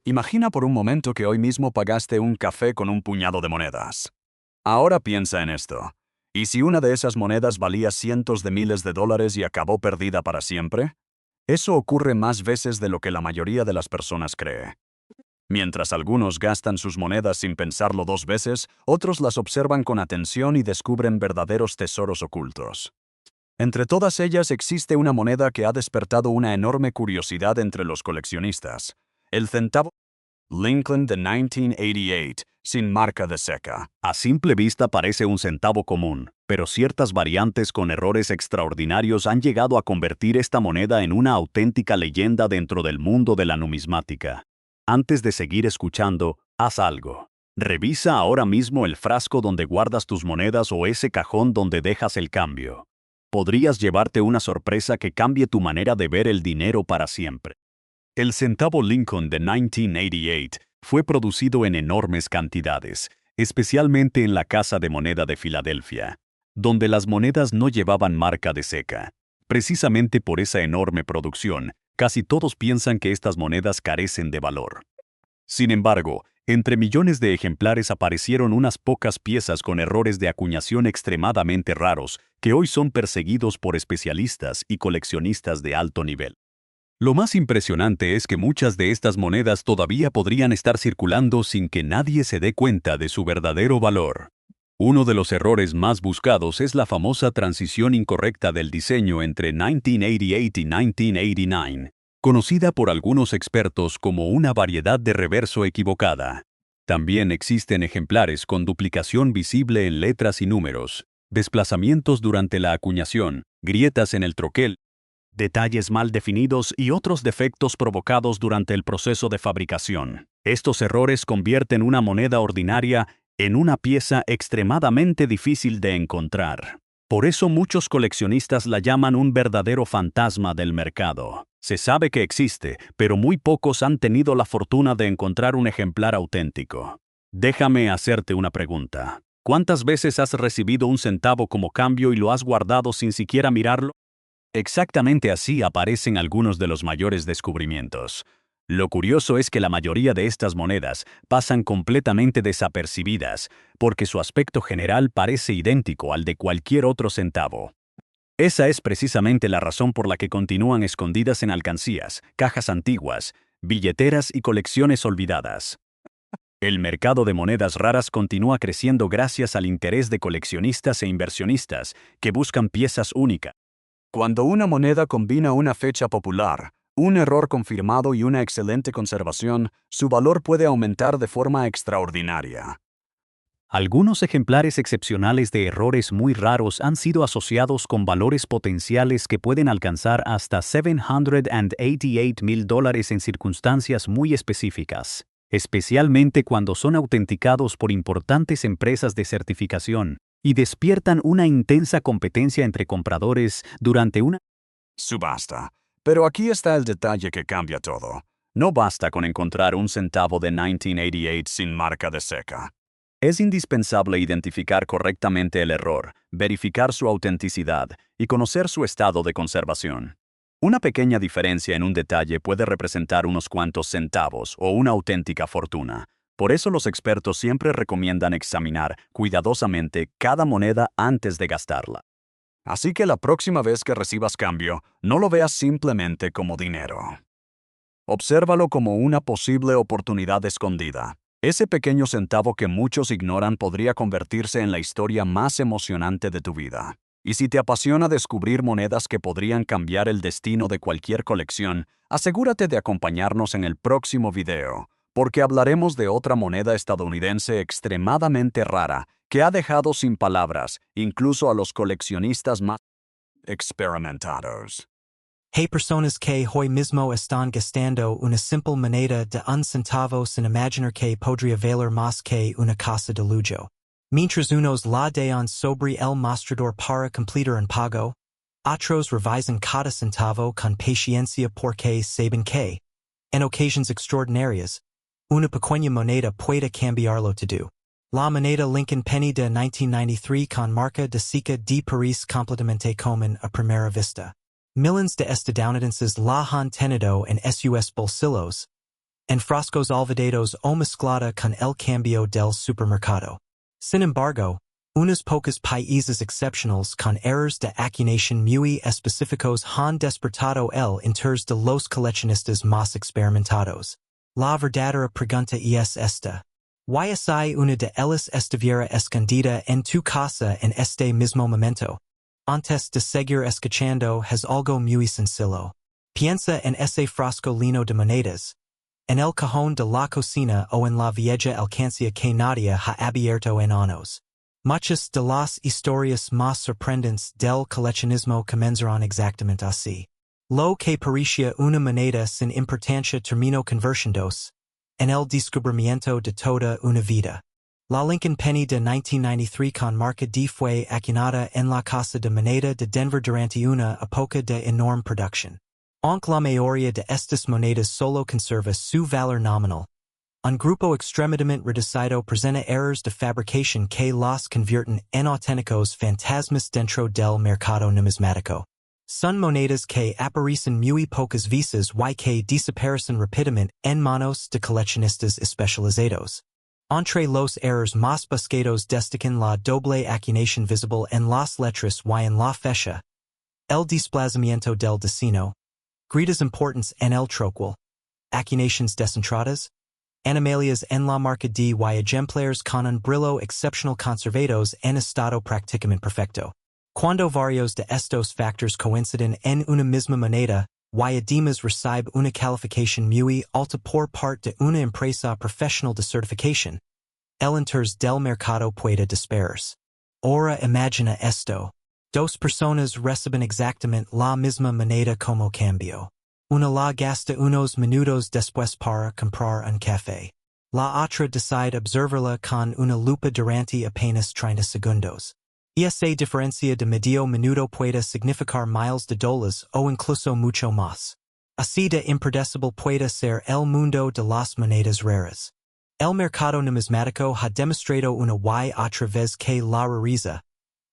Imagina por un momento que hoy mismo pagaste un café con un puñado de monedas. Ahora piensa en esto. ¿Y si una de esas monedas valía cientos de miles de dólares y acabó perdida para siempre? Eso ocurre más veces de lo que la mayoría de las personas cree. Mientras algunos gastan sus monedas sin pensarlo dos veces, otros las observan con atención y descubren verdaderos tesoros ocultos. Entre todas ellas existe una moneda que ha despertado una enorme curiosidad entre los coleccionistas. El centavo Lincoln de 1988, sin marca de seca. A simple vista parece un centavo común, pero ciertas variantes con errores extraordinarios han llegado a convertir esta moneda en una auténtica leyenda dentro del mundo de la numismática. Antes de seguir escuchando, haz algo. Revisa ahora mismo el frasco donde guardas tus monedas o ese cajón donde dejas el cambio. Podrías llevarte una sorpresa que cambie tu manera de ver el dinero para siempre. El centavo Lincoln de 1988 fue producido en enormes cantidades, especialmente en la Casa de Moneda de Filadelfia, donde las monedas no llevaban marca de seca. Precisamente por esa enorme producción, casi todos piensan que estas monedas carecen de valor. Sin embargo, entre millones de ejemplares aparecieron unas pocas piezas con errores de acuñación extremadamente raros que hoy son perseguidos por especialistas y coleccionistas de alto nivel. Lo más impresionante es que muchas de estas monedas todavía podrían estar circulando sin que nadie se dé cuenta de su verdadero valor. Uno de los errores más buscados es la famosa transición incorrecta del diseño entre 1988 y 1989, conocida por algunos expertos como una variedad de reverso equivocada. También existen ejemplares con duplicación visible en letras y números, desplazamientos durante la acuñación, grietas en el troquel, detalles mal definidos y otros defectos provocados durante el proceso de fabricación. Estos errores convierten una moneda ordinaria en una pieza extremadamente difícil de encontrar. Por eso muchos coleccionistas la llaman un verdadero fantasma del mercado. Se sabe que existe, pero muy pocos han tenido la fortuna de encontrar un ejemplar auténtico. Déjame hacerte una pregunta. ¿Cuántas veces has recibido un centavo como cambio y lo has guardado sin siquiera mirarlo? Exactamente así aparecen algunos de los mayores descubrimientos. Lo curioso es que la mayoría de estas monedas pasan completamente desapercibidas, porque su aspecto general parece idéntico al de cualquier otro centavo. Esa es precisamente la razón por la que continúan escondidas en alcancías, cajas antiguas, billeteras y colecciones olvidadas. El mercado de monedas raras continúa creciendo gracias al interés de coleccionistas e inversionistas que buscan piezas únicas. Cuando una moneda combina una fecha popular, un error confirmado y una excelente conservación, su valor puede aumentar de forma extraordinaria. Algunos ejemplares excepcionales de errores muy raros han sido asociados con valores potenciales que pueden alcanzar hasta $788,000 en circunstancias muy específicas, especialmente cuando son autenticados por importantes empresas de certificación y despiertan una intensa competencia entre compradores durante una subasta. Pero aquí está el detalle que cambia todo. No basta con encontrar un centavo de 1988 sin marca de seca. Es indispensable identificar correctamente el error, verificar su autenticidad y conocer su estado de conservación. Una pequeña diferencia en un detalle puede representar unos cuantos centavos o una auténtica fortuna. Por eso los expertos siempre recomiendan examinar cuidadosamente cada moneda antes de gastarla. Así que la próxima vez que recibas cambio, no lo veas simplemente como dinero. Obsérvalo como una posible oportunidad escondida. Ese pequeño centavo que muchos ignoran podría convertirse en la historia más emocionante de tu vida. Y si te apasiona descubrir monedas que podrían cambiar el destino de cualquier colección, asegúrate de acompañarnos en el próximo video, porque hablaremos de otra moneda estadounidense extremadamente rara que ha dejado sin palabras incluso a los coleccionistas más experimentados. Hey personas que hoy mismo están gastando una simple moneda de un centavo sin imaginar que podría valer más que una casa de lujo. Mientras unos la dan sobre el mostrador para completar un pago, otros revisan cada centavo con paciencia porque saben que, en ocasiones extraordinarias, una pequeña moneda puede cambiarlo todo. La moneda Lincoln Penny de 1993 con marca de seca de París completamente común a primera vista. Millones de estadounidenses la han tenido en sus bolsillos, en frascos olvidados o mezclada con el cambio del supermercado. Sin embargo, unos pocos países excepcionales con errors de acuñación muy específicos han despertado el interés de los coleccionistas más experimentados. La verdadera pregunta es esta. ¿Y hay una de ellas estuviera escondida en tu casa en este mismo momento? Antes de seguir escuchando es algo muy sencillo. Piensa en ese frasco lleno de monedas, en el cajón de la cocina o en la vieja alcancía que nadie ha abierto en años. Muchas de las historias más sorprendentes del coleccionismo comenzarán exactamente así. Lo que parecía una moneda sin importancia terminó convirtiéndose en el descubrimiento de toda una vida. La Lincoln Penny de 1993 con marca D fue acuñada en la Casa de Moneda de Denver durante una época de enorme producción. Aunque la mayoría de estas monedas solo conserva su valor nominal, un grupo extremadamente reducido presenta errors de fabricación que las convierten en auténticos fantasmas dentro del mercado numismático. Son monedas que aparecen muy pocas veces y que desaparecen rápidamente en manos de coleccionistas especializados. Entre los errors más buscados destacan la doble acuñación visible en las letras y en la fecha, el desplazamiento del destino, grietas importantes en el troquel, acuñaciones descentradas, anomalias en la marca D y ejemplares con un brillo excepcional conservados en estado prácticamente perfecto. Cuando varios de estos factores coinciden en una misma moneda, y además recibe una calificación muy alta por parte de una empresa profesional de certificación, el interés del mercado puede dispararse. Ahora imagina esto. Dos personas reciben exactamente la misma moneda como cambio. Una la gasta unos minutos después para comprar un café. La otra decide observarla con una lupa durante apenas 30 segundos. Esa diferencia de medio minuto puede significar miles de dólares o incluso mucho más. Así de impredecible puede ser el mundo de las monedas raras. El mercado numismático ha demostrado una y otra vez que la rareza,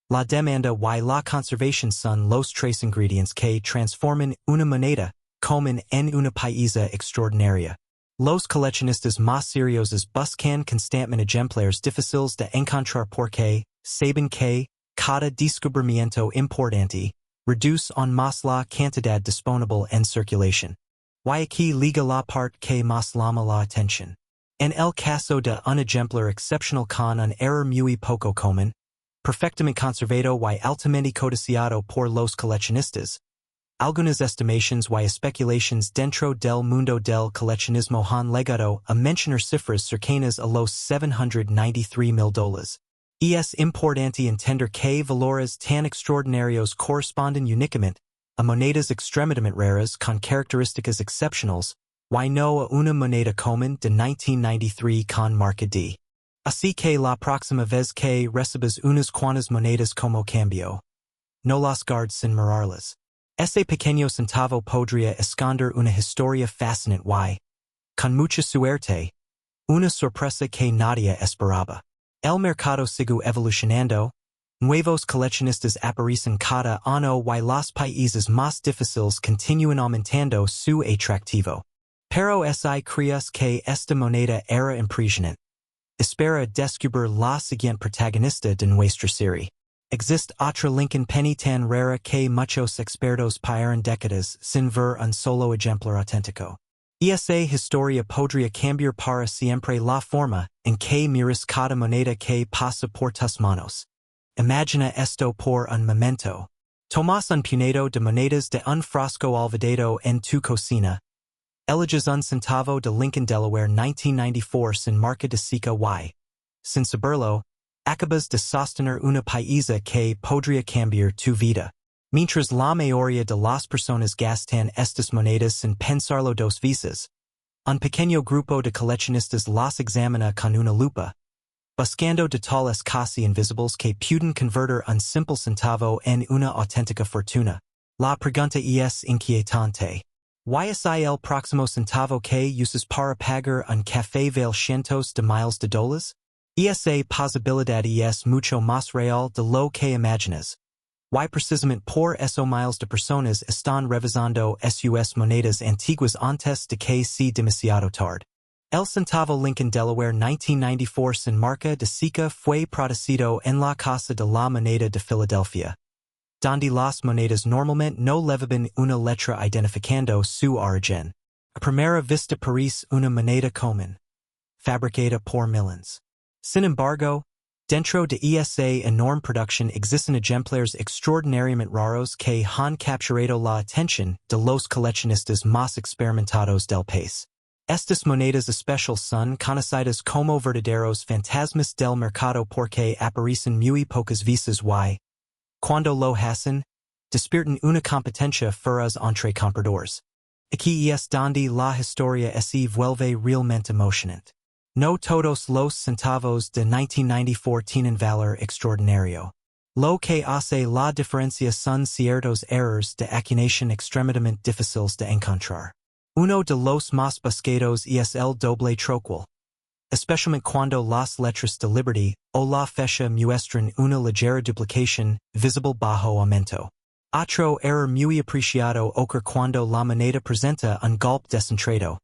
la demanda y la conservación son los tres ingredientes que transforman una moneda común en una pieza extraordinaria. Los coleccionistas más seriosos buscan constantemente ejemplares difíciles de encontrar porque saben que cada descubrimiento importante reduce aún más la cantidad disponible en circulación. Y aquí liga la parte que más llama la atención. En el caso de un ejemplar excepcional con un error muy poco común, perfectamente conservado y altamente codiciado por los coleccionistas, algunas estimations y especulaciones dentro del mundo del coleccionismo han llegado a mencionar cifras cercanas a los $793,000. Es importante entender que valores tan extraordinarios corresponden únicamente a monedas extremadamente raras con características excepcionales, y no a una moneda común de 1993 con marca D. Así que la próxima vez que recibas unas cuantas monedas como cambio, no las guardes sin mirarlas. Ese pequeño centavo podría esconder una historia fascinante y, con mucha suerte, una sorpresa que nadie esperaba. El mercado sigue evolucionando, nuevos coleccionistas aparecen cada año y los países más difíciles continúan aumentando su atractivo. Pero creas que esta moneda era impresionante. Espera descubrir la siguiente protagonista de nuestra serie. Existe otra Lincoln Penny tan rara que muchos expertos pasaron décadas sin ver un solo ejemplar auténtico. Esa historia podría cambiar para siempre la forma en que miras cada moneda que pasa por tus manos. Imagina esto por un momento. Tomas un puñado de monedas de un frasco olvidado en tu cocina. Eliges un centavo de Lincoln Delaware 1994 sin marca de seca y, sin saberlo, acabas de sostener una pieza que podría cambiar tu vida. Mientras la mayoría de las personas gastan estas monedas sin pensarlo dos veces, un pequeño grupo de coleccionistas las examina con una lupa, buscando detalles casi invisibles que pueden convertir un simple centavo en una auténtica fortuna. La pregunta es inquietante. ¿Y es el próximo centavo que usas para pagar un café vale cientos de miles de dólares? Esa posibilidad es mucho más real de lo que imaginas. Y precisamente por eso miles de personas están revisando sus monedas antiguas antes de que sea demasiado tarde. El centavo Lincoln Delaware 1994 sin marca de seca fue producido en la Casa de la Moneda de Filadelfia, donde las monedas normalmente no llevaban una letra identificando su origen. A primera vista parece una moneda común, fabricada por Millons. Sin embargo, dentro de esa enorme producción existen ejemplares extraordinariamente raros que han capturado la atención de los coleccionistas más experimentados del país. Estas monedas especiales son conocidas como verdaderos fantasmas del mercado porque aparecen muy pocas veces y, cuando lo hacen, despiertan una competencia feroz entre compradores. Aquí es donde la historia se vuelve realmente emocionante. No todos los centavos de 1994 tienen valor extraordinario. Lo que hace la diferencia son ciertos errores de acuñación extremadamente difíciles de encontrar. Uno de los más buscados es el doble troquel, especialmente cuando las letras de Liberty o la fecha muestran una ligera duplicación visible bajo aumento. Otro error muy apreciado ocurre cuando la moneda presenta un golpe descentrado,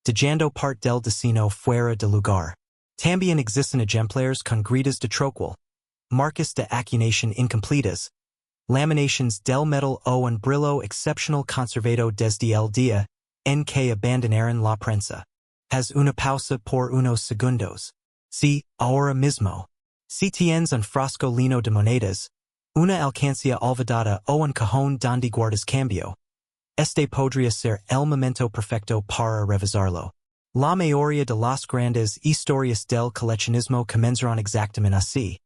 dejando parte del destino fuera de lugar. También existen ejemplares con gritas de troquel, marcas de acuñación incompletas, laminations del metal o un brillo excepcional conservado desde el día en que abandonaron la prensa. Haz una pausa por unos segundos. Sí, ahora mismo. Si tienes un frasco lleno de monedas, una alcancía olvidada o un cajón donde guardas cambio, este podría ser el momento perfecto para revisarlo. La mayoría de las grandes historias del coleccionismo comenzaron exactamente así,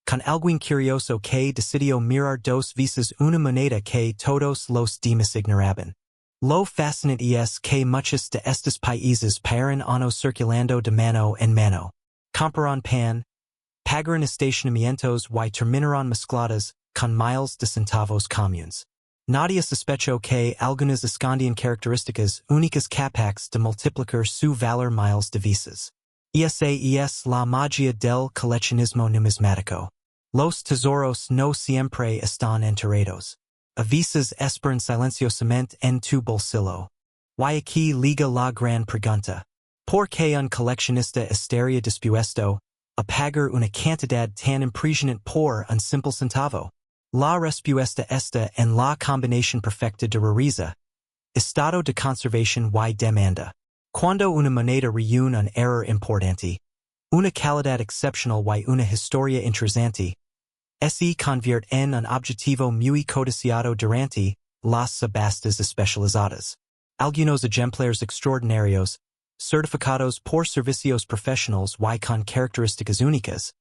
con alguien curioso que decidió mirar dos veces una moneda que todos los demás ignoraban. Lo fascinante es que muchos de estos países paran años circulando de mano en mano. Comprarán pan, pagarán estacionamientos y terminarán mezcladas con miles de centavos comunes. Nadie sospechó que algunas escondían características únicas capaces de multiplicar su valor miles de veces. Esa es la magia del coleccionismo numismático. Los tesoros no siempre están enterrados. A veces esperan silenciosamente en tu bolsillo. Y aquí liga la gran pregunta. ¿Por qué un coleccionista estaría dispuesto a pagar una cantidad tan impresionante por un simple centavo? La respuesta está en la combinación perfecta de rareza, estado de conservación y demanda. Cuando una moneda reúne un error importante, una calidad excepcional y una historia interesante, se convierte en un objetivo muy codiciado durante las subastas especializadas. Algunos ejemplares extraordinarios, certificados por servicios profesionales y con características únicas,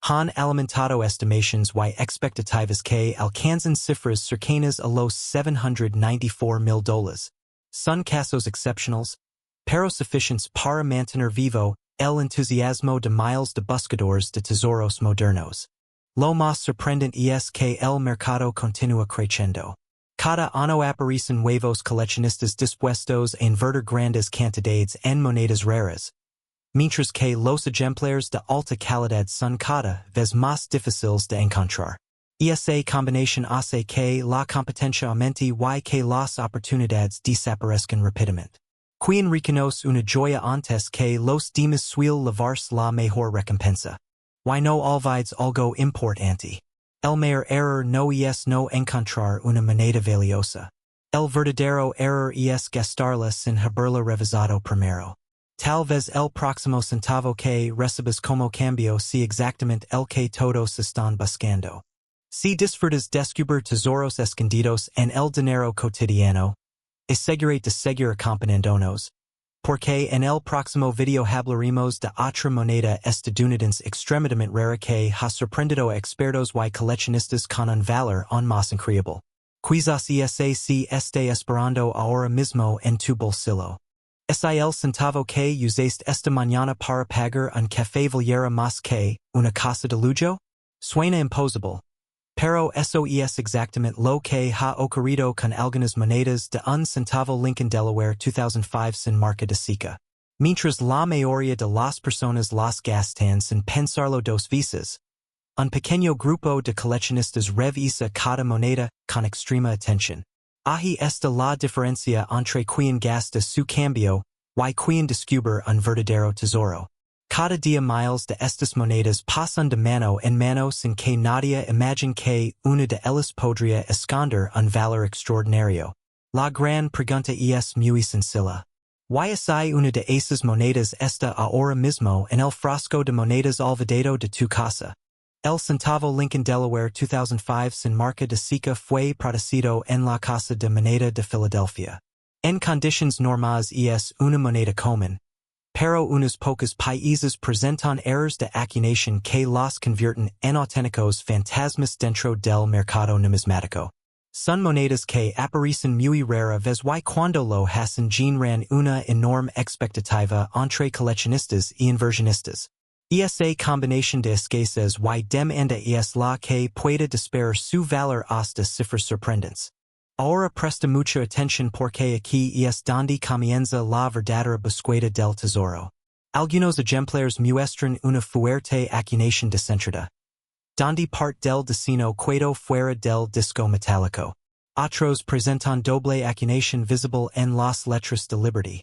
han alimentado estimations y expectativas que alcanzan cifras cercanas a los $794,000. Son casos excepcionales, pero suficientes para mantener vivo el entusiasmo de miles de buscadores de tesoros modernos. Lo más sorprendente es que el mercado continúa creciendo. Cada año aparecen nuevos coleccionistas dispuestos a invertir grandes cantidades en monedas raras, mientras que los ejemplares de alta calidad son cada vez más difíciles de encontrar. Esa combinación hace que la competencia aumente y que las oportunidades desaparezcan rápidamente. Quien reconoce una joya antes que los demás suele llevarse la mejor recompensa. Y no olvides algo importante. El mayor error no es no encontrar una moneda valiosa. El verdadero error es gastarla sin haberla revisado primero. Tal vez el próximo centavo que recibas como cambio sea exactamente el que todos están buscando. Si disfrutas descubrir tesoros escondidos en el dinero cotidiano, asegúrate de seguir acompañándonos, porque en el próximo video hablaremos de otra moneda estadounidense extremadamente rara que ha sorprendido a expertos y coleccionistas con un valor aún más increíble. Quizás ese si esté esperando ahora mismo en tu bolsillo. Es el centavo que usaste esta mañana para pagar un café valiera más que una casa de lujo? Suena imposible. Pero eso es exactamente lo que ha ocurrido con algunas monedas de un centavo Lincoln Delaware 2005 sin marca de seca. Mientras la mayoría de las personas las gastan sin pensarlo dos veces, Un pequeño grupo de coleccionistas revisa cada moneda con extrema atención. Ahí está la diferencia entre quien gasta su cambio y quien descubre un verdadero tesoro. Cada día miles de estas monedas pasan de mano en mano sin que nadie imagine que una de ellas podría esconder un valor extraordinario. La gran pregunta es muy sencilla. ¿Why es una de esas monedas está ahora mismo en el frasco de monedas olvidado de tu casa? El centavo Lincoln Delaware 2005 sin marca de seca fue producido en la Casa de Moneda de Filadelfia. En conditions normales es una moneda común, pero unos pocos países presentan errors de acuñación que los convierten en auténticos fantasmas dentro del mercado numismático. Son monedas que aparecen muy rara vez y cuando lo hacen generan una enorme expectativa entre coleccionistas y inversionistas. Esa combinación de escasez y demanda es la que puede disparar su valor hasta cifras sorprendentes. Ahora presta mucha atención porque aquí es donde comienza la verdadera búsqueda del tesoro. Algunos ejemplares muestran una fuerte acuñación descentrada, donde parte del destino quedó fuera del disco metálico. Otros presentan doble acuñación visible en las letras de Liberty,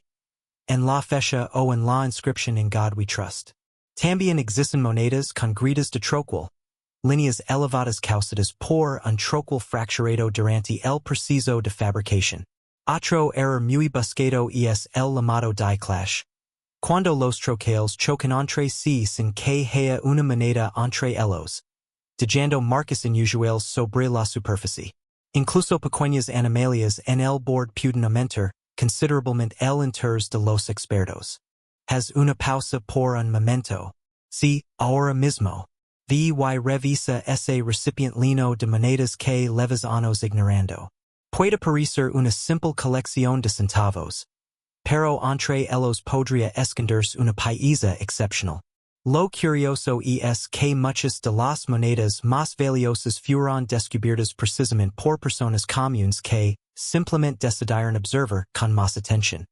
en la fecha o en la inscripción In God We Trust. También existen monedas con gritas de troquel, líneas elevadas causadas por un troquel fracturado durante el proceso de fabricación. Otro error muy buscado es el llamado die clash, cuando los troquels chocan entre sí sin que haya una moneda entre ellos, dejando marcas inusuales sobre la superficie. Incluso pequeñas anomalias en el borde pueden aumentar considerablemente el interés de los expertos. Haz una pausa por un momento. Sí, ahora mismo. Vi y revisa ese recipient lleno de monedas que leves años ignorando. Puede parecer una simple colección de centavos, pero entre ellos podría esconderse una pieza excepcional. Lo curioso es que muchas de las monedas más valiosas fueron descubiertas precisamente por personas comunes que simplemente decidieron observar con más atención.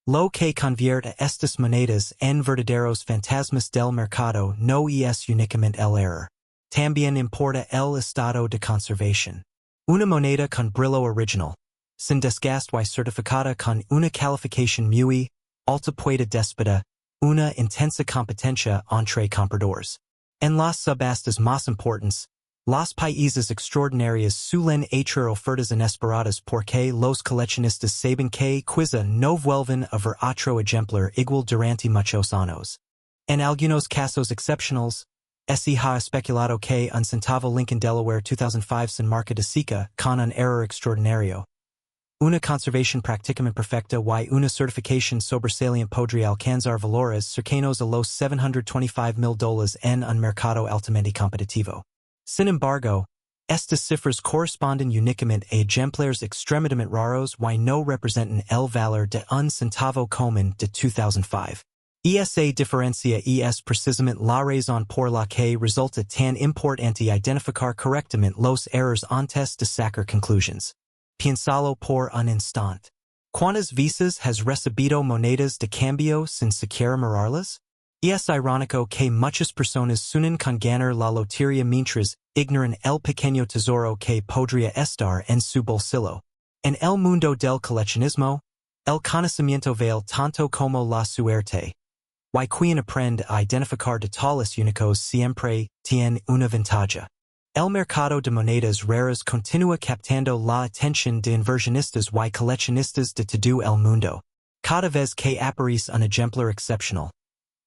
Lo que convierte a estas monedas en verdaderos fantasmas del mercado no es únicamente el error. También importa el estado de conservación. Una moneda con brillo original, sin desgaste y certificada con una calificación muy alta puede despertar una intensa competencia entre compradores. En las subastas más importantes, los países extraordinarios suelen echar ofertas inesperadas porque los coleccionistas saben que quizá no vuelven a ver otro ejemplar igual durante muchos años. En algunos casos excepcionales, se ha especulado que un centavo Lincoln Delaware 2005 sin marca de seca con un error extraordinario, una conservación prácticamente perfecta y una certificación sobresaliente podría alcanzar valores cercanos a los $725,000 en un mercado altamente competitivo. Sin embargo, estas cifras corresponden únicamente a ejemplares extremadamente raros y no representan el valor de un centavo común de 2005. Esa diferencia es precisamente la razón por la que resulta tan importante identificar correctamente los errores antes de sacar conclusions. Piénsalo por un instante. ¿Cuántas veces has recibido monedas de cambio sin siquiera mirarlas? Es irónico que muchas personas sueñan con ganar la lotería mientras ignoran el pequeño tesoro que podría estar en su bolsillo. En el mundo del coleccionismo, el conocimiento vale tanto como la suerte. Y quien aprende a identificar detalles únicos siempre tiene una ventaja. El mercado de monedas raras continúa captando la atención de inversionistas y coleccionistas de todo el mundo. Cada vez que aparece un ejemplar excepcional,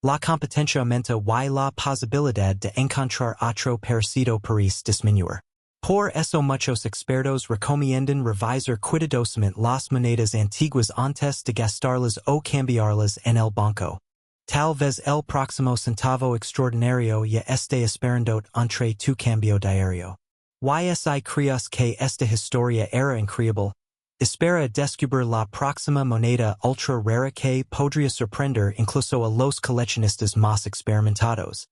la competencia aumenta y la posibilidad de encontrar otro parecido parece disminuir. Por eso muchos expertos recomiendan revisar cuidadosamente las monedas antiguas antes de gastarlas o cambiarlas en el banco. Tal vez el próximo centavo extraordinario ya esté esperando entre tu cambio diario. Si crees que esta historia era increíble, espera descubrir la próxima moneda ultra rara que podría sorprender incluso a los coleccionistas más experimentados.